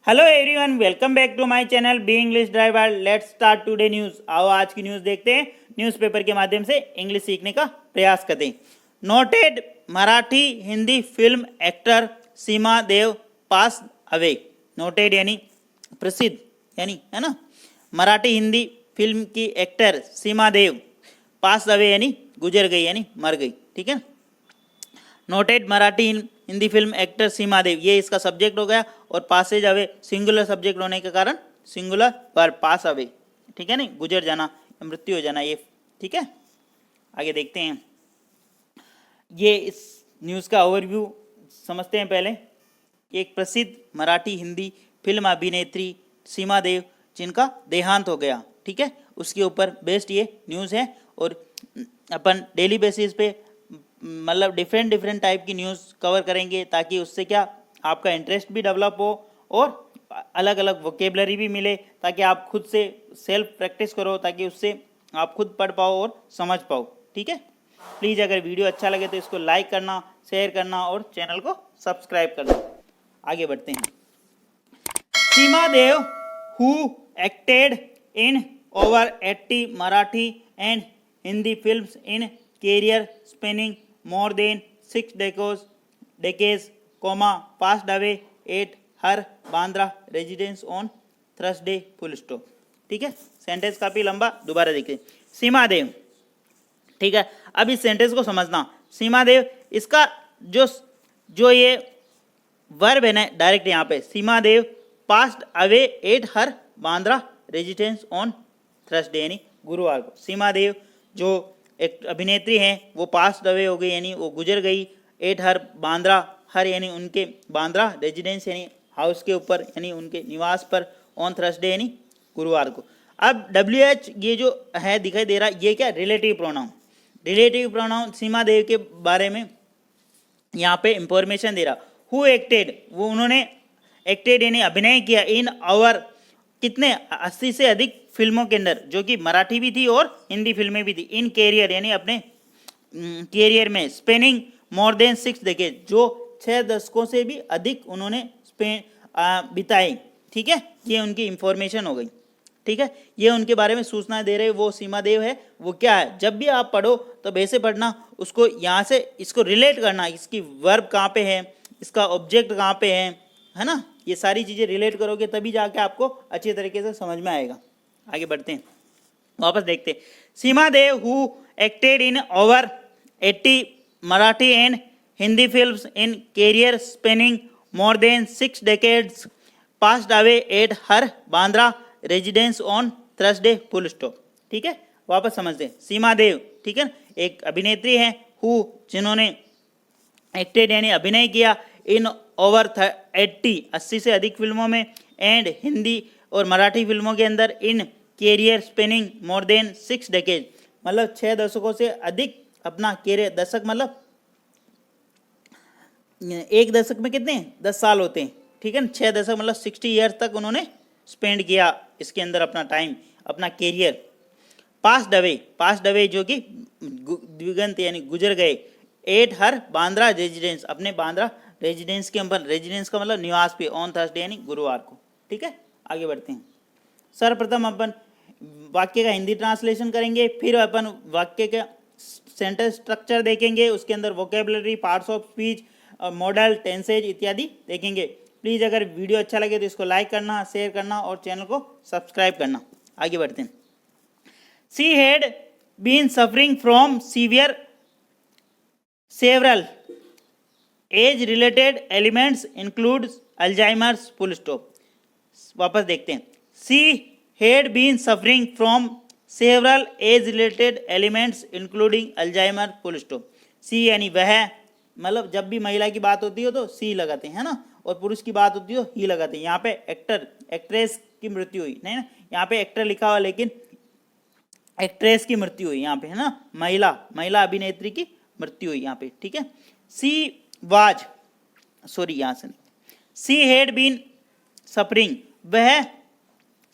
Hello everyone, welcome back to my channel B English driver. Let's start today news. आओ आज की news देखते हैं। न्यूज़पेपर के माध्यम से इंग्लिश सीखने का प्रयास करते हैं। Noted Marathi Hindi film actor Seema Deo pass away. Noted यानी प्रसिद्ध, यानी है ना, मराठी हिंदी फिल्म की actor Seema Deo pass away यानी गुजर गई, यानी मर गई। ठीक है। Noted Marathi Hindi film actor Seema Deo, ये इसका सब्जेक्ट हो गया। और पासेज अवे सिंगुलर सब्जेक्ट होने के कारण सिंगुलर पर पास अवे, ठीक है, नहीं गुजर जाना, मृत्यु हो जाना, ये ठीक है। आगे देखते हैं, ये इस न्यूज़ का ओवरव्यू समझते हैं। पहले एक प्रसिद्ध मराठी हिंदी फिल्म अभिनेत्री सीमा देव जिनका देहांत हो गया, ठीक है, उसके ऊपर बेस्ड ये न्यूज़ है। और अपन डेली बेसिस पे मतलब डिफरेंट टाइप की न्यूज़ कवर करेंगे, ताकि उससे क्या आपका इंटरेस्ट भी डेवलप हो और अलग अलग वोकेबलरी भी मिले, ताकि आप खुद से सेल्फ प्रैक्टिस करो, ताकि उससे आप खुद पढ़ पाओ और समझ पाओ। ठीक है। प्लीज़ अगर वीडियो अच्छा लगे तो इसको लाइक करना, शेयर करना और चैनल को सब्सक्राइब करना। आगे बढ़ते हैं। Seema Deo who acted in over 80 Marathi and Hindi films in career spanning more than 6 decades, passed away at her Bandra residence on Thursday, full stop। ठीक है। सेंटेंस काफी लंबा, दोबारा देखिए। सीमा देव, ठीक है। अब इस सेंटेंस को समझना। सीमा देव, इसका जो ये वर्ब है ना, डायरेक्ट यहाँ पे Seema Deo passed away at her Bandra residence on Thursday, यानी गुरुवार को। सीमा देव जो एक अभिनेत्री हैं वो पास्ट अवे हो गई, यानी वो गुजर गई। एट हर बांद्रा, हर यानी उनके बांद्रा रेजिडेंस यानी हाउस के ऊपर, यानी उनके निवास पर, ऑन थर्सडे यानी गुरुवार को। अब WH ये जो है दिखाई दे रहा, ये क्या रिलेटिव प्रोनाउन। रिलेटिव प्रोनाउन सीमा देव के बारे में यहाँ पे इंफॉर्मेशन दे रहा। हु एक्टेड, वो उन्होंने एक्टेड यानी अभिनय किया, इन आवर कितने 80 से अधिक फिल्मों के अंदर, जो कि मराठी भी थी और हिंदी फिल्में भी थी। इन कैरियर यानी अपने कैरियर में, स्पेनिंग मोर देन 6 डेकेड, जो 6 दशकों से भी अधिक उन्होंने बिताई। ठीक है, ये उनकी इंफॉर्मेशन हो गई। ठीक है, ये उनके बारे में सूचना दे रहे वो सीमा देव है। वो क्या है, जब भी आप पढ़ो तो वैसे पढ़ना, उसको यहाँ से इसको रिलेट करना, इसकी वर्ब कहाँ पे है, इसका ऑब्जेक्ट कहाँ पे है ना, ये सारी चीज़ें रिलेट करोगे तभी जाके आपको अच्छी तरीके से समझ में आएगा। आगे बढ़ते हैं, वापस देखते हैं। Seema Deo who acted in over 80 Marathi and Hindi films in career spanning more than 6 decades, passed away at her Bandra residence on Thursday, full stop. ठीक है, वापस समझते हैं। सीमा देव, ठीक है, एक अभिनेत्री है, हु जिन्होंने एक्टेड यानी अभिनय किया, इन ओवर 80 से अधिक फिल्मों में, एंड हिंदी और मराठी फिल्मों के अंदर, in career spanning more than 6 decade, मतलब 6 दशकों से अधिक अपना कैरियर, दशक मतलब एक दशक में कितने 10 साल होते हैं, ठीक है ना। 6 दशक मतलब 60 ईयर्स तक उन्होंने स्पेंड किया इसके अंदर अपना टाइम, अपना कैरियर। पास्ड अवे जो कि द्विगंत यानी गुजर गए, एट हर बांद्रा रेजिडेंस, अपने बांद्रा रेजिडेंस के ऊपर, रेजिडेंस का मतलब निवास पे, ऑन थर्सडे यानी गुरुवार को। ठीक है, आगे बढ़ते हैं। सर्वप्रथम अपन वाक्य का हिंदी ट्रांसलेशन करेंगे, फिर अपन वाक्य का सेंटेंस स्ट्रक्चर देखेंगे, उसके अंदर vocabulary, parts of speech, model, tenses इत्यादि देखेंगे। प्लीज़ अगर वीडियो अच्छा लगे तो इसको लाइक करना, शेयर करना और चैनल को सब्सक्राइब करना। आगे बढ़ते हैं। She had been suffering from several age related elements include Alzheimer's, full stop. वापस देखते हैं। She had been suffering from several age related elements including Alzheimer, full stop. सी यानी वह, मतलब जब भी महिला की बात होती हो तो सी लगाते हैं ना, और पुरुष की बात होती हो ही लगाते हैं। यहाँ पे एक्टर एक्ट्रेस की मृत्यु हुई नहीं ना, यहाँ पे एक्टर लिखा हुआ लेकिन एक्ट्रेस की मृत्यु हुई यहाँ पे, है ना, महिला अभिनेत्री की मृत्यु हुई यहाँ पे। ठीक है। यहाँ से सी हैड बीन सफरिंग, वह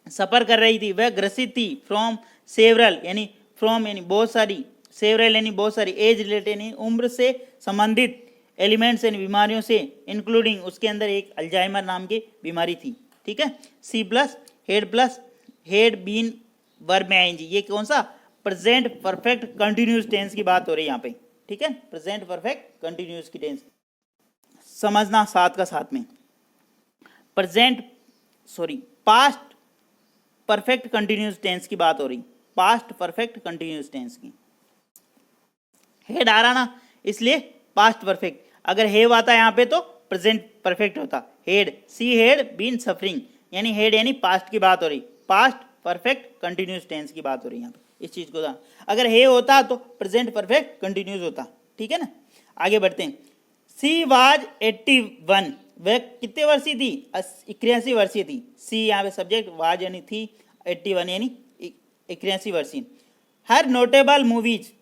सफर कर रही थी, वह ग्रसित थी, फ्रॉम सेवरल यानी फ्रॉम यानी बहुत सारी, सेवरल यानी बहुत सारी, एज रिलेटेड यानी उम्र से संबंधित, एलिमेंट्स यानी बीमारियों से, इंक्लूडिंग उसके अंदर एक अल्जाइमर नाम की बीमारी थी। ठीक ठीक है। C plus had been verb में आएंगे, ये कौन सा प्रेजेंट परफेक्ट कंटिन्यूस टेंस की बात हो रही है यहाँ पे, ठीक है। प्रेजेंट परफेक्ट कंटिन्यूस की टेंस समझना साथ का साथ में। पास्ट परफेक्ट कंटिन्यूस टेंस की बात हो रही, पास्ट परफेक्ट कंटिन्यूस टेंस की। हेड आ रहा ना, इसलिए पास्ट परफेक्ट। अगर हेव आता यहाँ पे तो प्रेजेंट परफेक्ट होता। Had, C had been suffering, यानी हेड यानी पास्ट की बात हो रही, पास्ट परफेक्ट कंटिन्यूस टेंस की बात हो रही है यहाँ पे, इस चीज को ध्यान। अगर हे होता तो प्रेजेंट परफेक्ट कंटिन्यूस होता, ठीक है ना। आगे बढ़ते हैं। सी वाज 81, वह कितने वर्षीय थी, 81 वर्षीय थी। सी यहाँ पे सब्जेक्ट, वाज यानी थी, 81 यानी 81 वर्षीय। हर नोटेबल मूवीज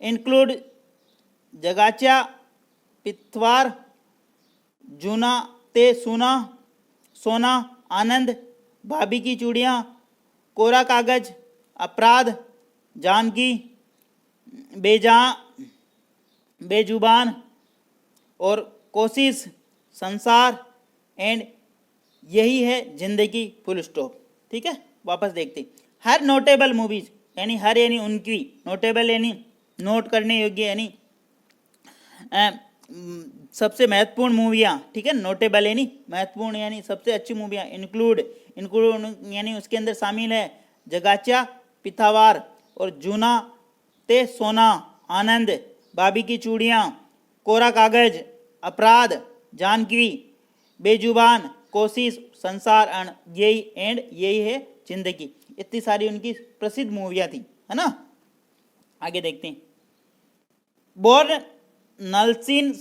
इंक्लूड जगाच्या पिथवार, जूना ते सुना, सोना, आनंद, भाभी की चूड़ियाँ, कोरा कागज, अपराध, जानकी, बेजुबान और कोशिश, संसार एंड यही है जिंदगी, फुल स्टॉप, ठीक है। वापस देखते। हर नोटेबल मूवीज यानी हर यानी उनकी, नोटेबल यानी नोट करने योग्य, यानी सबसे महत्वपूर्ण मूवियाँ, ठीक है। नोटेबल यानी महत्वपूर्ण यानी सबसे अच्छी मूवियाँ। इंक्लूड यानी उसके अंदर शामिल है जगाच्या पिथावार और जूना ते सोना, आनंद, भाभी की चूड़ियाँ, कोरा कागज, अपराध, जानकी, बेजुबान, कोशिश, संसार एंड यही है जिंदगी। इतनी सारी उनकी प्रसिद्ध मूवियाँ थी, है ना। आगे देखते हैं। बोर्न नलसीन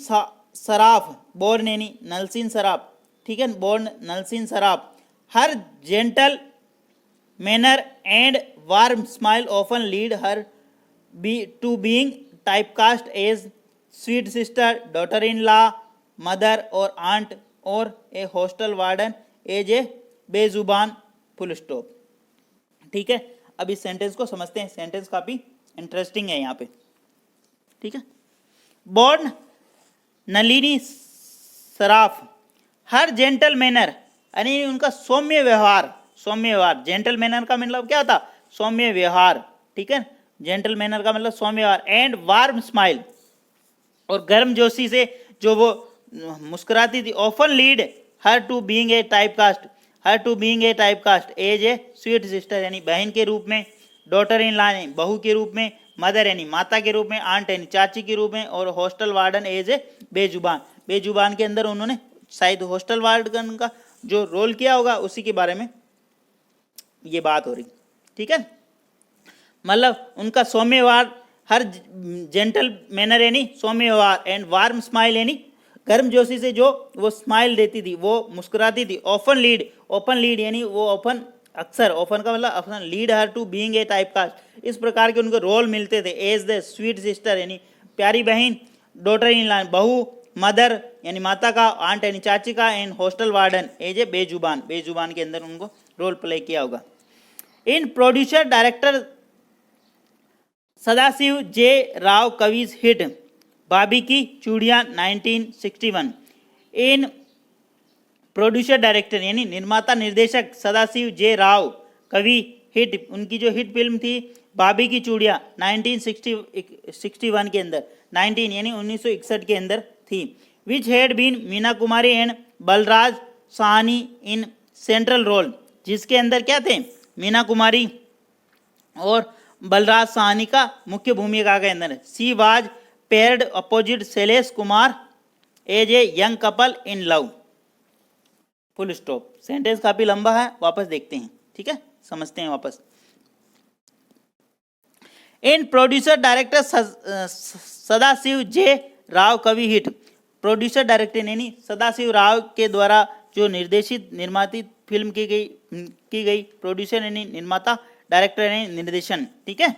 सराफ, बोर्न यानी नलसीन सराफ, ठीक है। Born Nalini Saraf. Her gentle manner and warm smile often lead her to being typecast as sweet sister, daughter in law, mother और आंट और a hostel warden as a Bezubaan, full stop, ठीक है। अब इस सेंटेंस को समझते हैं। सेंटेंस काफी इंटरेस्टिंग है यहाँ पे, ठीक है। Born Nalini Saraf, her gentle manner यानी उनका सौम्य व्यवहार, सौम्य व्यवहार। जेंटल मैनर का मतलब क्या था, सौम्य व्यवहार, ठीक है। जेंटल मैनर का मतलब सौम्य व्यवहार। एंड वार्म स्माइल, और गर्म जोशी से जो वो मुस्कुराती थी। Often lead her to being a typecast, her to being a typecast as a sweet sister यानी बहन के रूप में, डॉटर इन लॉ यानी बहू के रूप में, मदर यानी माता के रूप में, आंट यानी चाची के रूप में, और hostel warden as a Bezubaan. Bezubaan के अंदर उन्होंने शायद हॉस्टल वार्डन का जो रोल किया होगा उसी के बारे में ये बात हो रही, ठीक है। मतलब उनका सौम्य व्यवहार, हर जेंटल मैनर यानी सौम्य व्यवहार, एंड वार्म स्माइल यानी गर्म जोशी से जो वो स्माइल देती थी, वो मुस्कुराती थी। ओपन लीड, ओपन लीड यानी वो ओपन, अक्सर, ओपन का मतलब अक्सर, lead her to being a typecast, इस प्रकार के उनको रोल मिलते थे। एज द स्वीट सिस्टर यानी प्यारी बहन, डॉटर इन लॉ बहू, मदर यानी माता का, आंट यानी चाची का, and hostel warden as a Bezubaan, Bezubaan के अंदर उनको रोल प्ले किया होगा। In producer director Sadashiv J Rao Kavi's hit Bhabhi Ki चूड़ियाँ 1961। इन प्रोड्यूसर डायरेक्टर यानी निर्माता निर्देशक सदाशिव जे राव कवि हिट, उनकी जो हिट फिल्म थी भाभी की चूड़ियाँ 1961 के अंदर, 19 यानी 1961 के अंदर थी। Which had been Meena Kumari and Balraj Sahni in central role, जिसके अंदर क्या थे, मीना कुमारी और बलराज साहनी का मुख्य भूमिका के अंदर। She was paired opposite Shailesh Kumar as a young couple in love, full stop. Sentence काफी लंबा है, वापस देखते हैं, ठीक है, समझते हैं वापस। इन producer director Sadashiv J Rao कवि हिट, प्रोड्यूसर डायरेक्टर यानी सदाशिव राव के द्वारा जो निर्देशित निर्माती फिल्म की गई, प्रोड्यूसर यानी निर्माता, डायरेक्टर यानी निर्देशन, ठीक है।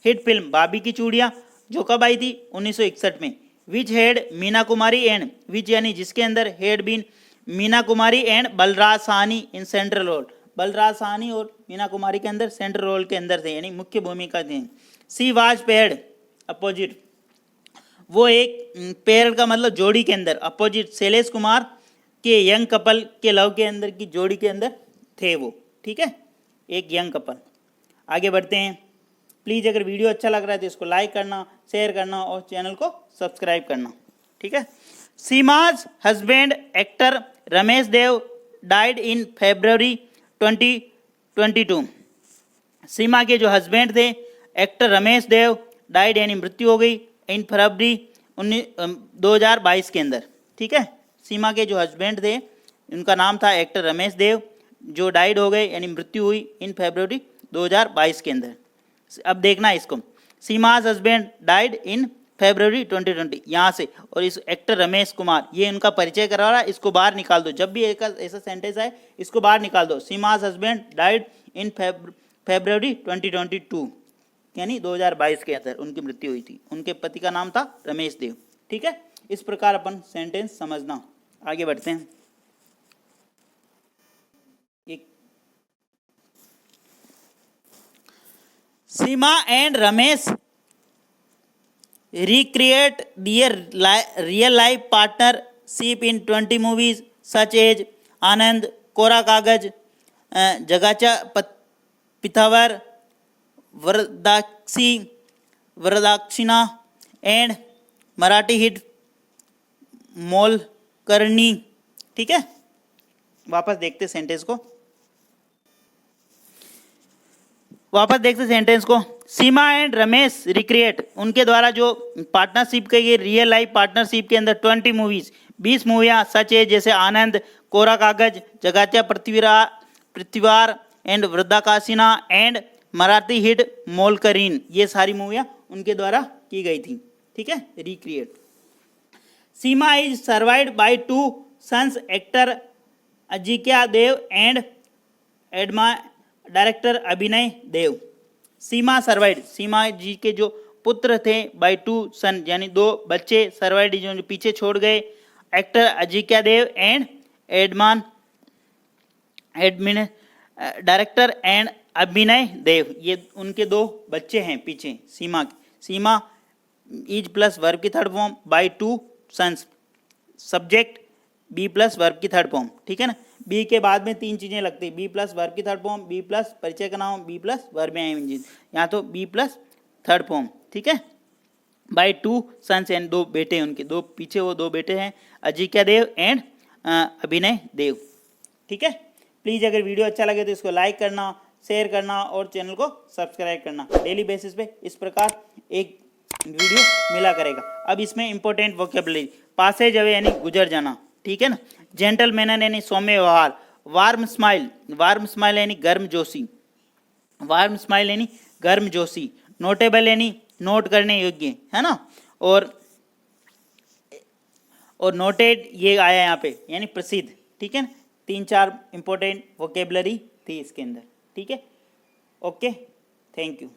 हिट फिल्म भाभी की चूड़ियाँ जो कब आई थी, 1961 में। Which had Meena Kumari and, which यानी जिसके अंदर, had been Meena Kumari and Balraj Sahni in central role, Balraj Sahni और मीना कुमारी के अंदर सेंट्रल रोल के अंदर थे, यानी मुख्य भूमिका थे। सी वाज पेयर्ड अपोजिट, वो एक पेयर का मतलब जोड़ी के अंदर, अपोजिट शैलेश कुमार के यंग कपल के लव के अंदर की जोड़ी के अंदर थे वो, ठीक है, एक यंग कपल। आगे बढ़ते हैं। प्लीज़ अगर वीडियो अच्छा लग रहा है तो इसको लाइक करना, शेयर करना और चैनल को सब्सक्राइब करना, ठीक है। Seema's husband actor Ramesh Deo died in February 2022। सीमा के जो हस्बैंड थे एक्टर रमेश देव डाइड यानी मृत्यु हो गई इन फरवरी 2022 के अंदर, ठीक है। सीमा के जो हस्बैंड थे उनका नाम था एक्टर रमेश देव, जो डाइड हो गए यानी मृत्यु हुई इन February 2022 के अंदर। अब देखना इसको, Seema's husband died in February 2020 यहाँ से, और इस एक्टर रमेश कुमार ये उनका परिचय करा रहा है, इसको बाहर निकाल दो। जब भी एक ऐसा सेंटेंस आए इसको बाहर निकाल दो। Seema's husband died in February 2022 यानी 2022 के अंदर उनकी मृत्यु हुई थी। उनके पति का नाम था रमेश देव, ठीक है। इस प्रकार अपन सेंटेंस समझना। आगे बढ़ते हैं। Seema and Ramesh recreate their real life partnership in 20 movies such as Anand, कोरा कागज, जगाचा पिथावर, वरदाक्षिणा एंड मराठी हिट मोलकर्णी, ठीक है। वापस देखते सेंटेंस को। सीमा एंड रमेश रिक्रिएट उनके द्वारा जो पार्टनरशिप की गई रियल लाइफ पार्टनरशिप के अंदर 20 मूवीज 20 मूवियाँ सच है जैसे आनंद, कोरा कागज, जगाचा पृथ्वीवार एंड वृद्धाकाशिना एंड मराठी हिट मोलकरीन, ये सारी मूवियाँ उनके द्वारा की गई थी, ठीक है, recreate. Seema is survived by 2 sons actor Ajinkya Deo and director Abhinay Deo. Seema survived सीमा जी के जो पुत्र थे बाय 2 सन यानी 2 बच्चे, सर्वाइड जो पीछे छोड़ गए, actor Ajinkya Deo and admin director and Abhinay Deo, ये उनके 2 बच्चे हैं पीछे सीमा के। सीमा इज प्लस वर्ब की थर्ड फॉर्म बाय 2 सन्स, सब्जेक्ट बी प्लस वर्ब की थर्ड फॉर्म, ठीक है ना। बी के बाद में 3 चीज़ें लगती, बी प्लस वर्ब की थर्ड फॉर्म, बी प्लस परिचय का नाम, बी प्लस वर्ब आईएनजी, यहाँ तो बी प्लस थर्ड फॉर्म, ठीक है। बाय 2 सन्स एंड 2 बेटे उनके, 2 पीछे वो 2 बेटे हैं अजिक्या देव एंड अभिनय देव, ठीक है। प्लीज़ अगर वीडियो अच्छा लगे तो इसको लाइक करना, शेयर करना और चैनल को सब्सक्राइब करना। डेली बेसिस पे इस प्रकार एक वीडियो मिला करेगा। अब इसमें इंपॉर्टेंट वोकेबुलरी, पासेज अवे यानी गुजर जाना, ठीक है ना। जेंटल मैनर यानी सौम्य व्यवहार, वार्म स्माइल यानी गर्म जोशी, नोटेबल यानी नोट करने योग्य, है ना। और नोटेड ये आया यहाँ पे यानी प्रसिद्ध, ठीक है ना। 3-4 इंपॉर्टेंट वोकेबुलरी थी इसके अंदर, ठीक है। Okay, thank you.